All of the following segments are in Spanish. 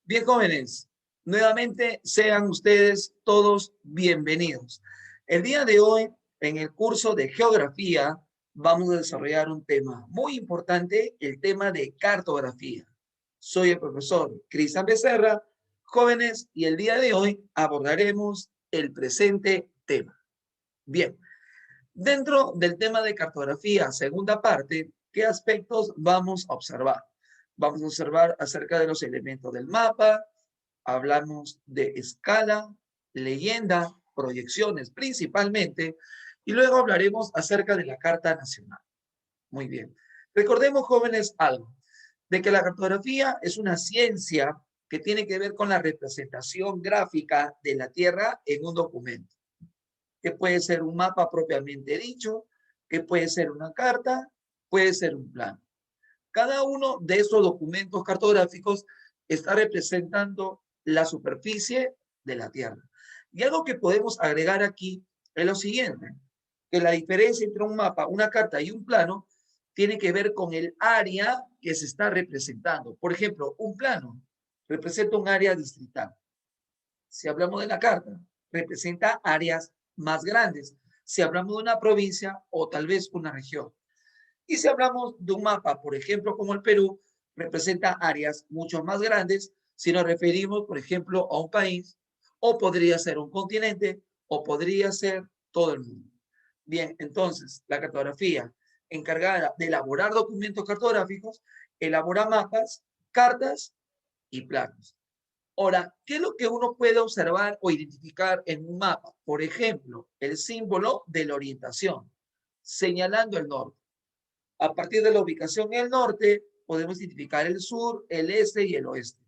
Bien, jóvenes, nuevamente sean ustedes todos bienvenidos. El día de hoy, en el curso de geografía, vamos a desarrollar un tema muy importante, el tema de cartografía. Soy el profesor Cristian Becerra, jóvenes, y el día de hoy abordaremos el presente tema. Bien, dentro del tema de cartografía, segunda parte, ¿qué aspectos vamos a observar? Vamos a observar acerca de los elementos del mapa, hablamos de escala, leyenda, proyecciones principalmente, y luego hablaremos acerca de la Carta Nacional. Muy bien. Recordemos, jóvenes, algo, de que la cartografía es una ciencia que tiene que ver con la representación gráfica de la Tierra en un documento, que puede ser un mapa propiamente dicho, que puede ser una carta, puede ser un plano. Cada uno de esos documentos cartográficos está representando la superficie de la Tierra. Y algo que podemos agregar aquí es lo siguiente, que la diferencia entre un mapa, una carta y un plano tiene que ver con el área que se está representando. Por ejemplo, un plano representa un área distrital. Si hablamos de la carta, representa áreas más grandes. Si hablamos de una provincia o tal vez una región. Y si hablamos de un mapa, por ejemplo, como el Perú, representa áreas mucho más grandes si nos referimos, por ejemplo, a un país, o podría ser un continente, o podría ser todo el mundo. Bien, entonces, la cartografía encargada de elaborar documentos cartográficos, elabora mapas, cartas y planos. Ahora, ¿qué es lo que uno puede observar o identificar en un mapa? Por ejemplo, el símbolo de la orientación, señalando el norte. A partir de la ubicación en el norte, podemos identificar el sur, el este y el oeste.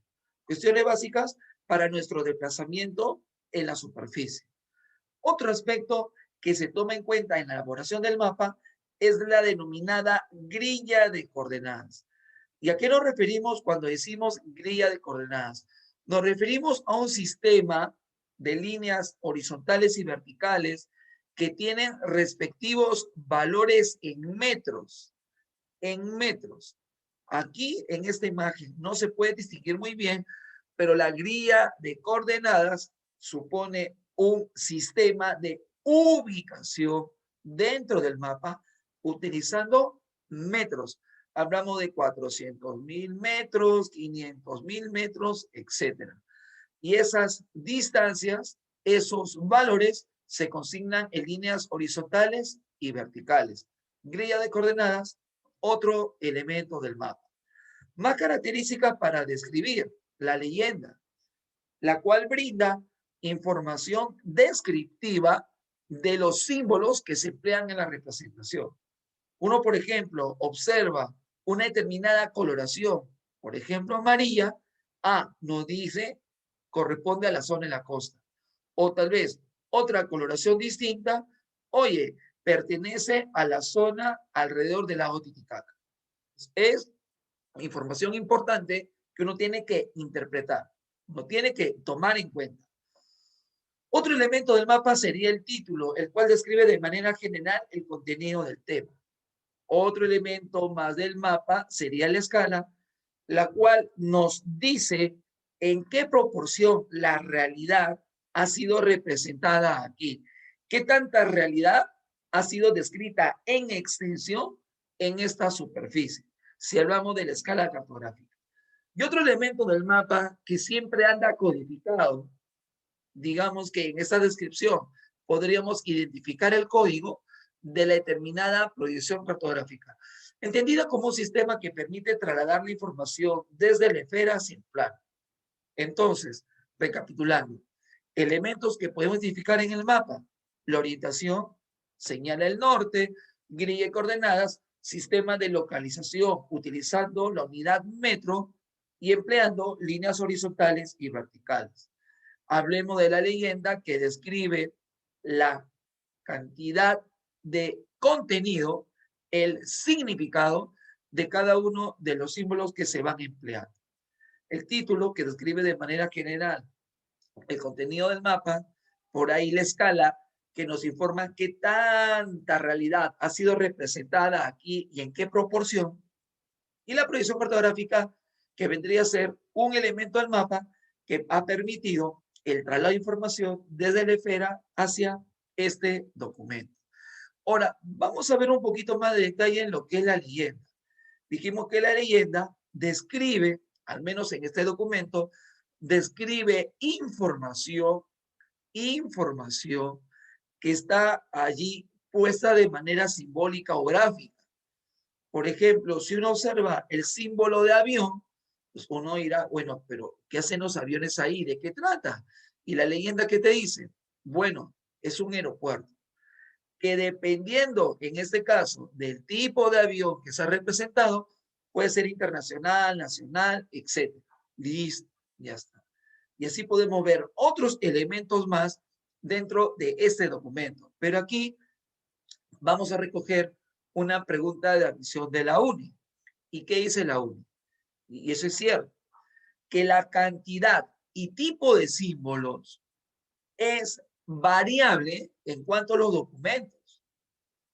Cuestiones básicas para nuestro desplazamiento en la superficie. Otro aspecto que se toma en cuenta en la elaboración del mapa es la denominada grilla de coordenadas. ¿Y a qué nos referimos cuando decimos grilla de coordenadas? Nos referimos a un sistema de líneas horizontales y verticales que tienen respectivos valores en metros. En metros. Aquí en esta imagen no se puede distinguir muy bien, pero la grilla de coordenadas supone un sistema de ubicación dentro del mapa utilizando metros. Hablamos de 400.000 metros, 500.000 metros, etcétera. Y esas distancias, esos valores, se consignan en líneas horizontales y verticales. Grilla de coordenadas, otro elemento del mapa. Más características para describir la leyenda, la cual brinda información descriptiva de los símbolos que se emplean en la representación. Uno, por ejemplo, observa una determinada coloración, por ejemplo, amarilla, nos dice, corresponde a la zona de la costa. O tal vez otra coloración distinta, oye, pertenece a la zona alrededor del lago Titicaca. Es información importante que uno tiene que interpretar, uno tiene que tomar en cuenta. Otro elemento del mapa sería el título, el cual describe de manera general el contenido del tema. Otro elemento más del mapa sería la escala, la cual nos dice en qué proporción la realidad ha sido representada aquí. ¿Qué tanta realidad ha sido descrita en extensión en esta superficie? Si hablamos de la escala cartográfica. Y otro elemento del mapa que siempre anda codificado, digamos que en esta descripción podríamos identificar el código de la determinada proyección cartográfica, entendida como un sistema que permite trasladar la información desde la esfera hacia el plano. Entonces, recapitulando, elementos que podemos identificar en el mapa: la orientación, señala el norte, grilla de coordenadas, sistema de localización utilizando la unidad metro y empleando líneas horizontales y verticales. Hablemos de la leyenda que describe la cantidad de contenido, el significado de cada uno de los símbolos que se van a emplear. El título que describe de manera general el contenido del mapa, por ahí la escala que nos informa qué tanta realidad ha sido representada aquí y en qué proporción. Y la proyección cartográfica que vendría a ser un elemento del mapa que ha permitido el traslado de información desde la esfera hacia este documento. Ahora, vamos a ver un poquito más de detalle en lo que es la leyenda. Dijimos que la leyenda describe, al menos en este documento, describe información que está allí puesta de manera simbólica o gráfica. Por ejemplo, si uno observa el símbolo de avión, pues uno dirá, bueno, pero ¿qué hacen los aviones ahí? ¿De qué trata? Y la leyenda que te dice, bueno, es un aeropuerto que dependiendo, en este caso, del tipo de avión que se ha representado, puede ser internacional, nacional, etcétera. Listo, ya está. Y así podemos ver otros elementos más dentro de este documento. Pero aquí vamos a recoger una pregunta de admisión de la UNI. ¿Y qué dice la UNI? Y eso es cierto, que la cantidad y tipo de símbolos es variable en cuanto a los documentos.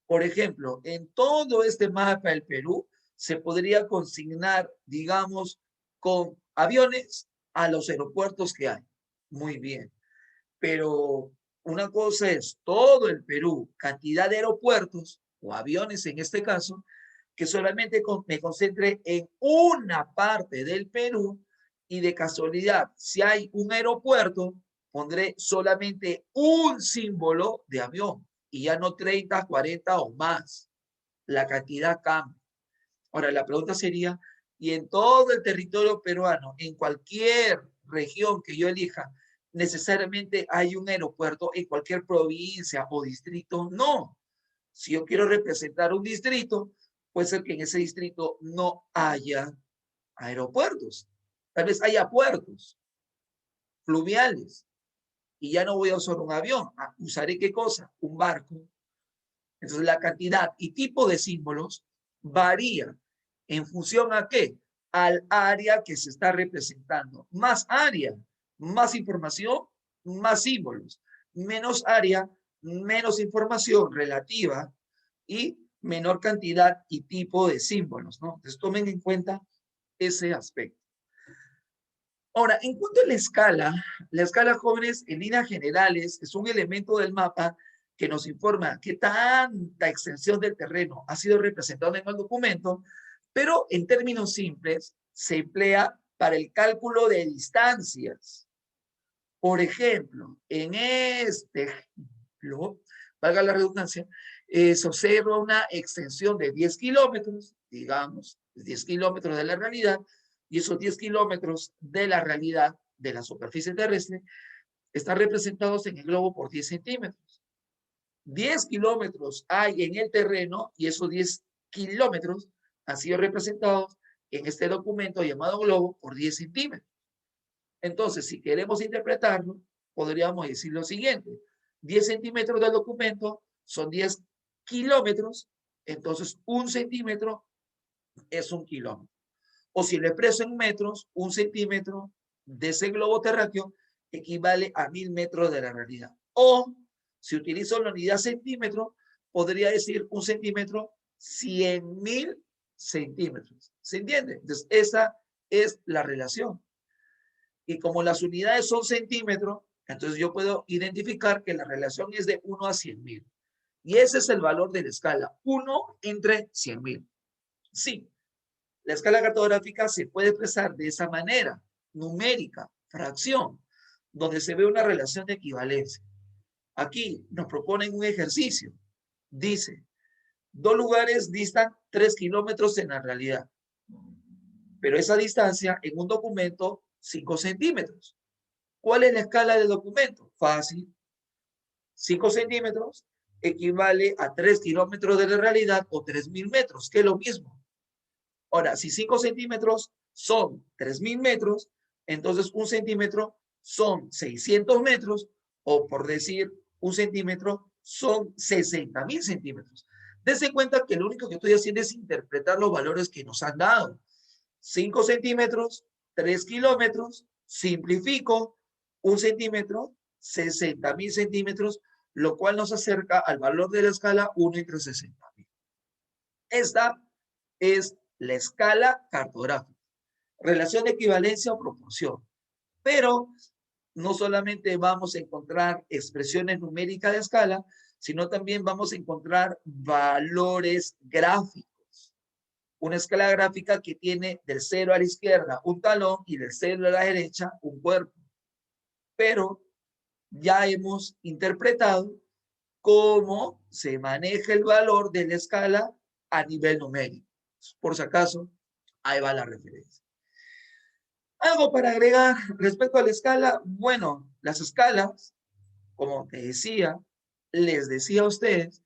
Por ejemplo, en todo este mapa del Perú se podría consignar, digamos, con aviones a los aeropuertos que hay. Muy bien. Pero una cosa es todo el Perú, cantidad de aeropuertos o aviones en este caso, que solamente me concentre en una parte del Perú y de casualidad, si hay un aeropuerto, pondré solamente un símbolo de avión y ya no 30, 40 o más. La cantidad cambia. Ahora, la pregunta sería, ¿y en todo el territorio peruano, en cualquier región que yo elija, necesariamente hay un aeropuerto en cualquier provincia o distrito? No. Si yo quiero representar un distrito, puede ser que en ese distrito no haya aeropuertos. Tal vez haya puertos fluviales y ya no voy a usar un avión. ¿Usaré qué cosa? Un barco. Entonces la cantidad y tipo de símbolos varía en función a qué? Al área que se está representando. Más área, más información, más símbolos. Menos área, menos información relativa y menor cantidad y tipo de símbolos, ¿no? Entonces tomen en cuenta ese aspecto. Ahora, en cuanto a la escala jóvenes en líneas generales es un elemento del mapa que nos informa qué tanta extensión del terreno ha sido representado en el documento, pero en términos simples se emplea para el cálculo de distancias. Por ejemplo, en este ejemplo, valga la redundancia, se observa una extensión de 10 kilómetros, digamos, 10 kilómetros de la realidad, y esos 10 kilómetros de la realidad de la superficie terrestre están representados en el globo por 10 centímetros. 10 kilómetros hay en el terreno y esos 10 kilómetros han sido representados en este documento llamado globo por 10 centímetros. Entonces, si queremos interpretarlo, podríamos decir lo siguiente. 10 centímetros del documento son 10 kilómetros, entonces un centímetro es un kilómetro. O si lo expreso en metros, un centímetro de ese globo terráqueo equivale a 1000 metros de la realidad. O si utilizo la unidad centímetro, podría decir un centímetro 100.000 centímetros. ¿Se entiende? Entonces, esa es la relación. Y como las unidades son centímetros, entonces yo puedo identificar que la relación es de 1 a 100.000. Y ese es el valor de la escala, 1 entre 100.000. Sí, la escala cartográfica se puede expresar de esa manera, numérica, fracción, donde se ve una relación de equivalencia. Aquí nos proponen un ejercicio. Dice, dos lugares distan 3 kilómetros en la realidad, pero esa distancia en un documento 5 centímetros. ¿Cuál es la escala del documento? Fácil. 5 centímetros equivale a 3 kilómetros de la realidad o 3.000 metros, que es lo mismo. Ahora, si 5 centímetros son 3.000 metros, entonces un centímetro son 600 metros, o por decir un centímetro son 60.000 centímetros. Dense cuenta que lo único que estoy haciendo es interpretar los valores que nos han dado. 5 centímetros, 3 kilómetros, simplifico, un centímetro, 60.000 centímetros, lo cual nos acerca al valor de la escala 1 entre 60.000. Esta es la escala cartográfica. relación de equivalencia o proporción. Pero no solamente vamos a encontrar expresiones numéricas de escala, sino también vamos a encontrar valores gráficos. Una escala gráfica que tiene del 0 a la izquierda un talón y del 0 a la derecha un cuerpo. Pero ya hemos interpretado cómo se maneja el valor de la escala a nivel numérico. Por si acaso, ahí va la referencia. Algo para agregar respecto a la escala. Bueno, las escalas, como te decía, les decía a ustedes,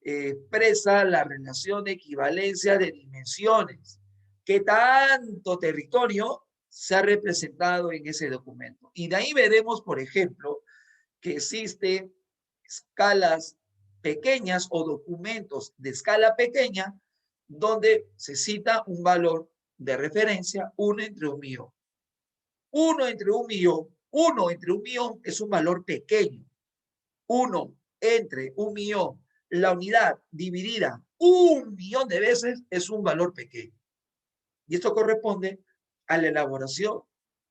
expresa la relación de equivalencia de dimensiones. ¿Qué tanto territorio se ha representado en ese documento? Y de ahí veremos, por ejemplo, que existen escalas pequeñas o documentos de escala pequeña donde se cita un valor de referencia, 1 entre 1.000.000. 1 entre 1.000.000, 1 entre 1.000.000 es un valor pequeño. 1 entre 1.000.000, la unidad dividida 1.000.000 de veces es un valor pequeño. Y esto corresponde a la elaboración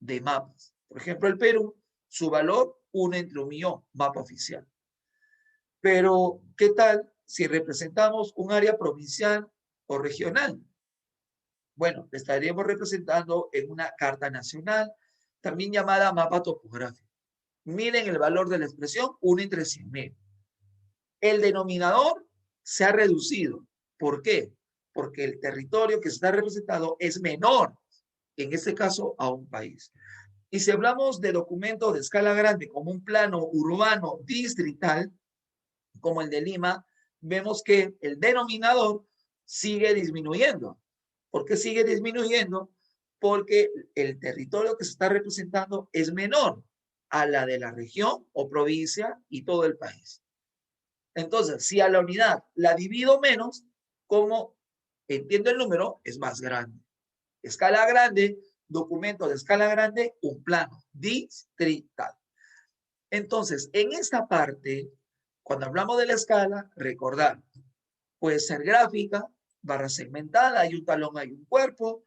de mapas. Por ejemplo, el Perú, su valor 1 entre 1.000.000, mapa oficial. Pero, ¿qué tal si representamos un área provincial o regional? Bueno, estaríamos representando en una carta nacional, también llamada mapa topográfico. Miren el valor de la expresión 1 entre 100.000. El denominador se ha reducido. ¿Por qué? Porque el territorio que se está representado es menor, en este caso, a un país. Y si hablamos de documentos de escala grande, como un plano urbano distrital, como el de Lima, vemos que el denominador sigue disminuyendo. ¿Por qué sigue disminuyendo? Porque el territorio que se está representando es menor a la de la región o provincia y todo el país. Entonces, si a la unidad la divido menos, como entiendo el número, es más grande. Escala grande, documento de escala grande, un plano distrital. Entonces, en esta parte, cuando hablamos de la escala, recordar, puede ser gráfica, barra segmentada, hay un talón, hay un cuerpo,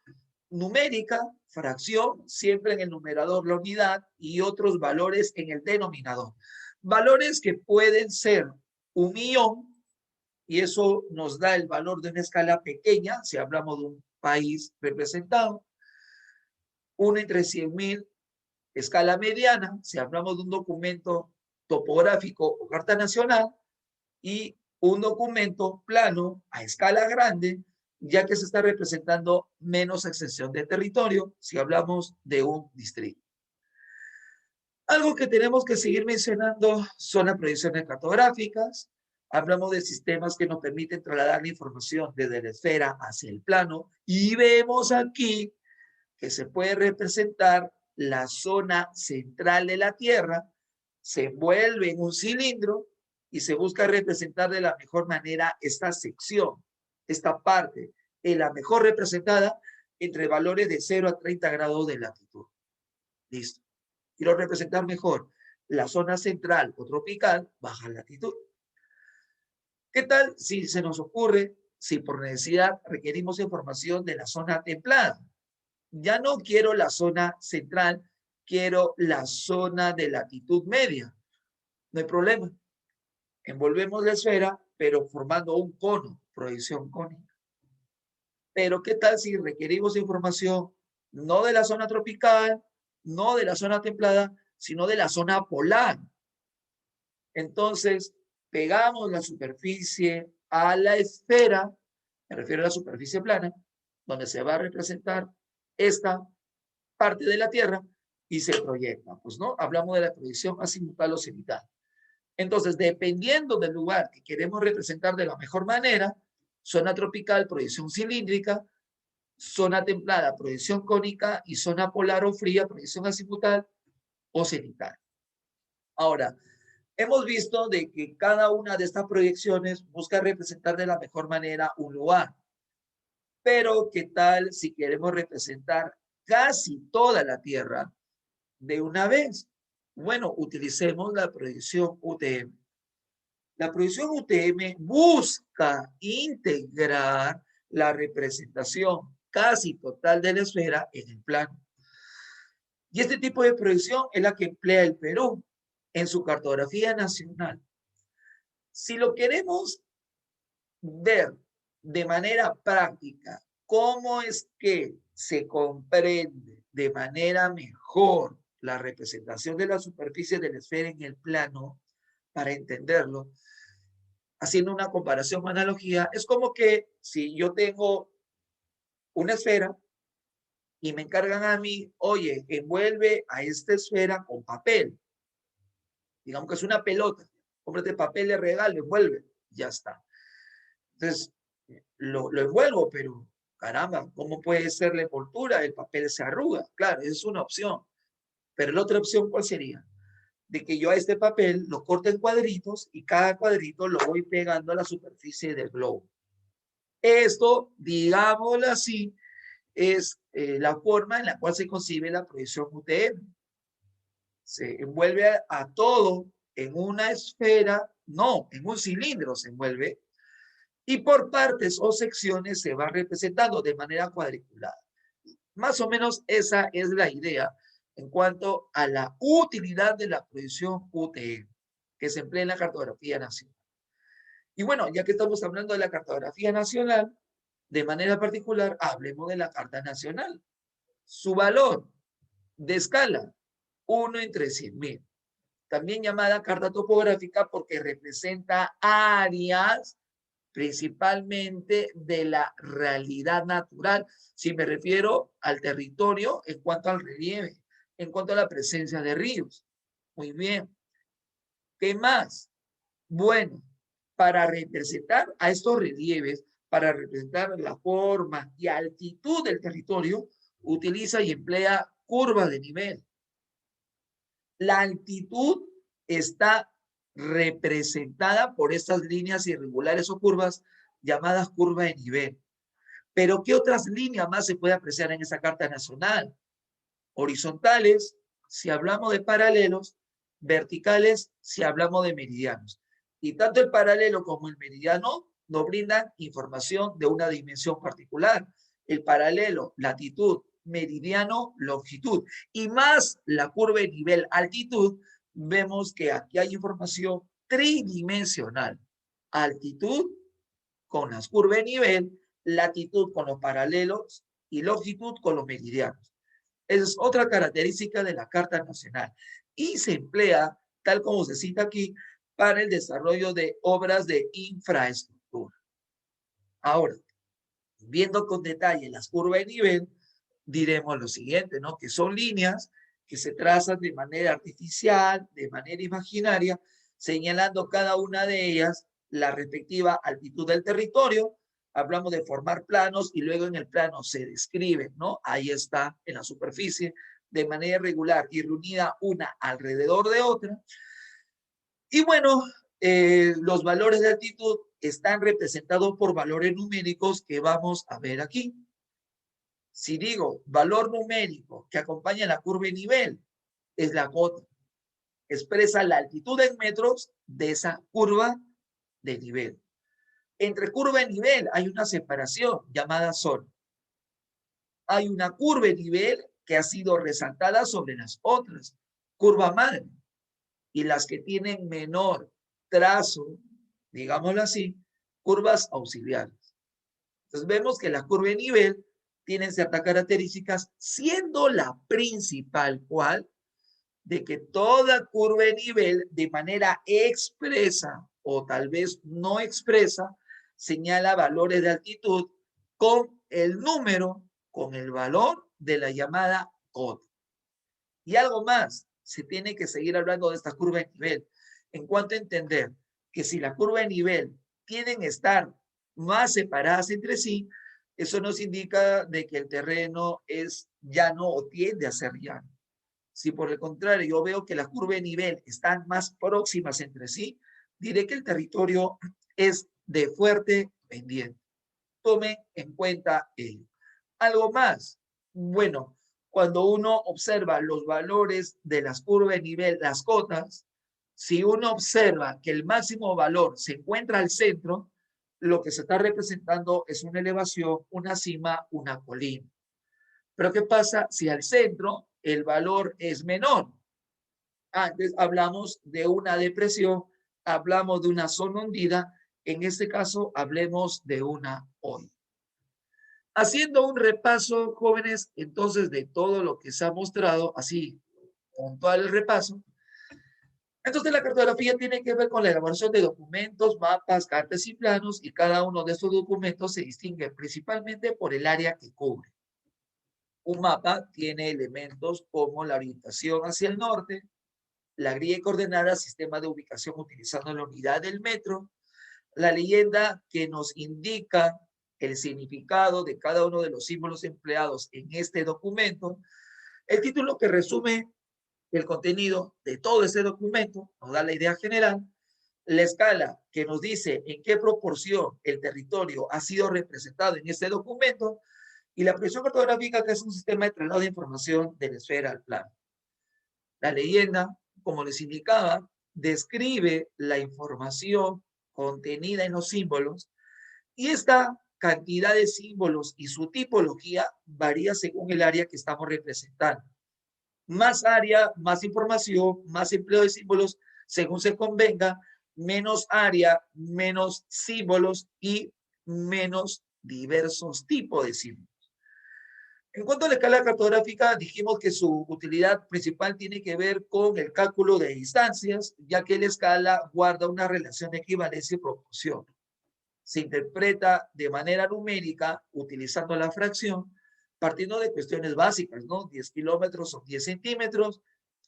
numérica, fracción, siempre en el numerador la unidad y otros valores en el denominador. Valores que pueden ser 1.000.000, y eso nos da el valor de una escala pequeña, si hablamos de un país representado. 1 entre 100.000, escala mediana, si hablamos de un documento topográfico o carta nacional, y un documento plano a escala grande, ya que se está representando menos extensión de territorio si hablamos de un distrito. Algo que tenemos que seguir mencionando son las proyecciones cartográficas. Hablamos de sistemas que nos permiten trasladar la información desde la esfera hacia el plano y vemos aquí que se puede representar la zona central de la Tierra, se envuelve en un cilindro y se busca representar de la mejor manera esta sección, esta parte, en la mejor representada entre valores de 0 a 30 grados de latitud. Listo. Quiero representar mejor la zona central o tropical, baja latitud. ¿Qué tal si se nos ocurre, si por necesidad requerimos información de la zona templada? Ya no quiero la zona central, quiero la zona de latitud media. No hay problema. Envolvemos la esfera, pero formando un cono, proyección cónica. Pero ¿qué tal si requerimos información no de la zona tropical, no de la zona templada, sino de la zona polar? Entonces, pegamos la superficie a la esfera, me refiero a la superficie plana, donde se va a representar esta parte de la Tierra y se proyecta. Pues no, hablamos de la proyección azimutal o cenital. Entonces, dependiendo del lugar que queremos representar de la mejor manera, zona tropical, proyección cilíndrica, zona templada, proyección cónica y zona polar o fría, proyección azimutal o cenital. Ahora, hemos visto de que cada una de estas proyecciones busca representar de la mejor manera un lugar. Pero, ¿qué tal si queremos representar casi toda la Tierra de una vez? Bueno, utilicemos la proyección UTM. La proyección UTM busca integrar la representación casi total de la esfera en el plano. Y este tipo de proyección es la que emplea el Perú en su cartografía nacional. Si lo queremos ver de manera práctica, cómo es que se comprende de manera mejor la representación de la superficie de la esfera en el plano, para entenderlo, haciendo una comparación o analogía, es como que si yo tengo una esfera y me encargan a mí, oye, envuelve a esta esfera con papel. Digamos que es una pelota. Cómprate papel de regalo, envuelve. Ya está. Entonces, lo envuelvo, pero caramba, ¿cómo puede ser la envoltura? El papel se arruga. Claro, esa es una opción. Pero la otra opción, ¿cuál sería? De que yo a este papel lo corte en cuadritos y cada cuadrito lo voy pegando a la superficie del globo. Esto, digámoslo así, es la forma en la cual se concibe la proyección UTM. Se envuelve a todo en una esfera, no, en un cilindro se envuelve, y por partes o secciones se va representando de manera cuadriculada. Más o menos esa es la idea en cuanto a la utilidad de la proyección UTM, que se emplea en la cartografía nacional. Y bueno, ya que estamos hablando de la cartografía nacional, de manera particular, hablemos de la Carta Nacional. Su valor de escala, 1 entre 100.000. También llamada carta topográfica porque representa áreas principalmente de la realidad natural. Si me refiero al territorio en cuanto al relieve, en cuanto a la presencia de ríos. Muy bien. ¿Qué más? Bueno, para representar a estos relieves, para representar la forma y altitud del territorio, utiliza y emplea curvas de nivel. La altitud está representada por estas líneas irregulares o curvas llamadas curva de nivel. Pero ¿qué otras líneas más se puede apreciar en esa carta nacional? Horizontales, si hablamos de paralelos; verticales, si hablamos de meridianos. Y tanto el paralelo como el meridiano nos brindan información de una dimensión particular. El paralelo, latitud; meridiano, longitud. Y más la curva de nivel, altitud, vemos que aquí hay información tridimensional. Altitud con las curvas de nivel, latitud con los paralelos y longitud con los meridianos. Esa es otra característica de la Carta Nacional. Y se emplea, tal como se cita aquí, para el desarrollo de obras de infraestructura. Ahora, viendo con detalle las curvas de nivel, diremos lo siguiente, ¿no? Que son líneas que se trazan de manera artificial, de manera imaginaria, señalando cada una de ellas la respectiva altitud del territorio. Hablamos de formar planos y luego en el plano se describe, ¿no? Ahí está en la superficie, de manera irregular y reunida una alrededor de otra. Y bueno, los valores de altitud están representados por valores numéricos que vamos a ver aquí. Si digo valor numérico que acompaña la curva de nivel, es la cota. Expresa la altitud en metros de esa curva de nivel. Entre curva y nivel hay una separación llamada zona. Hay una curva de nivel que ha sido resaltada sobre las otras, curva madre. Y las que tienen menor trazo, digámoslo así, curvas auxiliares. Entonces vemos que la curva de nivel tiene ciertas características, siendo la principal, ¿cuál? De que toda curva de nivel de manera expresa o tal vez no expresa señala valores de altitud con el número, con el valor de la llamada cota. Y algo más, se tiene que seguir hablando de esta curva de nivel en cuanto a entender que si la curva de nivel tienen que estar más separadas entre sí, eso nos indica de que el terreno es llano o tiende a ser llano. Si por el contrario yo veo que las curvas de nivel están más próximas entre sí, diré que el territorio es de fuerte pendiente. Tomen en cuenta ello. Algo más. Bueno, cuando uno observa los valores de las curvas de nivel, las cotas, si uno observa que el máximo valor se encuentra al centro, lo que se está representando es una elevación, una cima, una colina. Pero ¿qué pasa si al centro el valor es menor? Antes hablamos de una depresión, hablamos de una zona hundida, en este caso hablemos de una olla. Haciendo un repaso, jóvenes, entonces de todo lo que se ha mostrado, así, puntual el repaso. Entonces la cartografía tiene que ver con la elaboración de documentos, mapas, cartas y planos, y cada uno de estos documentos se distingue principalmente por el área que cubre. Un mapa tiene elementos como la orientación hacia el norte, la grilla de coordenadas, sistema de ubicación utilizando la unidad del metro, la leyenda que nos indica el significado de cada uno de los símbolos empleados en este documento, el título que resume el contenido de todo ese documento, nos da la idea general, la escala que nos dice en qué proporción el territorio ha sido representado en este documento, y la proyección cartográfica, que es un sistema de traslado de información de la esfera al plano. La leyenda, como les indicaba, describe la información contenida en los símbolos, y esta cantidad de símbolos y su tipología varía según el área que estamos representando. Más área, más información, más empleo de símbolos, según se convenga, menos área, menos símbolos y menos diversos tipos de símbolos. En cuanto a la escala cartográfica, dijimos que su utilidad principal tiene que ver con el cálculo de distancias, ya que la escala guarda una relación de equivalencia y proporción. Se interpreta de manera numérica utilizando la fracción, partiendo de cuestiones básicas, ¿no? 10 kilómetros son 10 centímetros,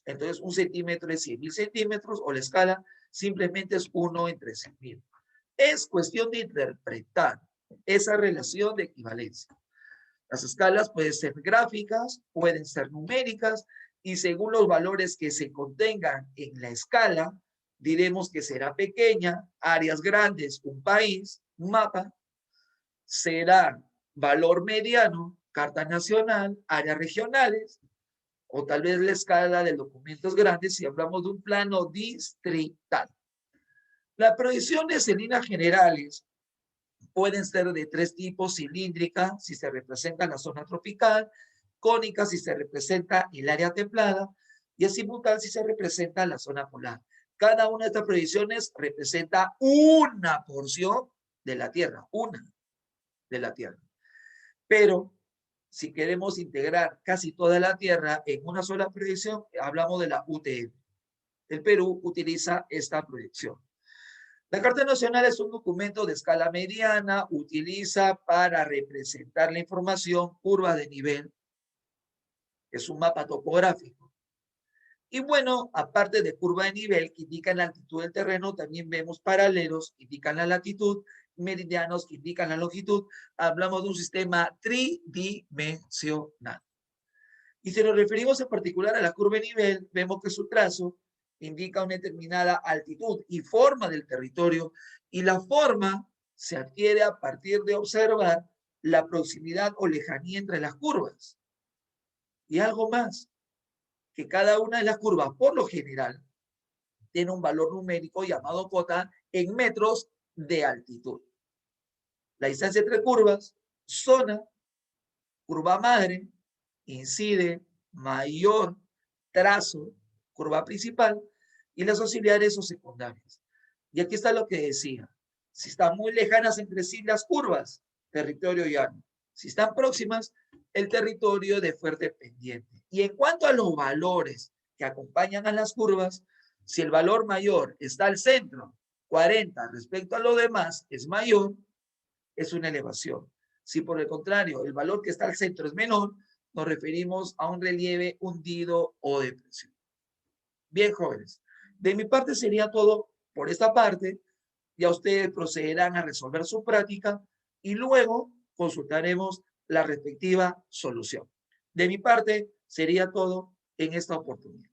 entonces un centímetro es 100.000 centímetros, o la escala simplemente es 1 en 13.000. Es cuestión de interpretar esa relación de equivalencia. Las escalas pueden ser gráficas, pueden ser numéricas, y según los valores que se contengan en la escala, diremos que será pequeña, áreas grandes, un país, un mapa, será valor mediano, carta nacional, áreas regionales, o tal vez la escala de documentos grandes si hablamos de un plano distrital. Las proyecciones en líneas generales pueden ser de tres tipos: cilíndrica, si se representa en la zona tropical; cónica, si se representa el área templada; y azimutal, si se representa en la zona polar. Cada una de estas proyecciones representa una porción de la Tierra, una de la Tierra. Pero si queremos integrar casi toda la Tierra en una sola proyección, hablamos de la UTM. El Perú utiliza esta proyección. La Carta Nacional es un documento de escala mediana, utiliza para representar la información curvas de nivel, es un mapa topográfico. Y bueno, aparte de curva de nivel que indican la altitud del terreno, también vemos paralelos que indican la latitud, meridianos que indican la longitud. Hablamos de un sistema tridimensional. Y si nos referimos en particular a la curva de nivel, vemos que su trazo indica una determinada altitud y forma del territorio, y la forma se adquiere a partir de observar la proximidad o lejanía entre las curvas. Y algo más, que cada una de las curvas, por lo general, tiene un valor numérico llamado cota en metros de altitud. La distancia entre curvas, zona, curva madre, incide, mayor, trazo, curva principal, y las auxiliares o secundarias. Y aquí está lo que decía: si están muy lejanas entre sí las curvas, territorio llano; si están próximas, el territorio de fuerte pendiente. Y en cuanto a los valores que acompañan a las curvas, si el valor mayor está al centro, 40, respecto a lo demás es mayor, es una elevación. Si por el contrario el valor que está al centro es menor, nos referimos a un relieve hundido o depresión. Bien, jóvenes, de mi parte sería todo por esta parte. Ya ustedes procederán a resolver su práctica y luego consultaremos la respectiva solución. De mi parte sería todo en esta oportunidad.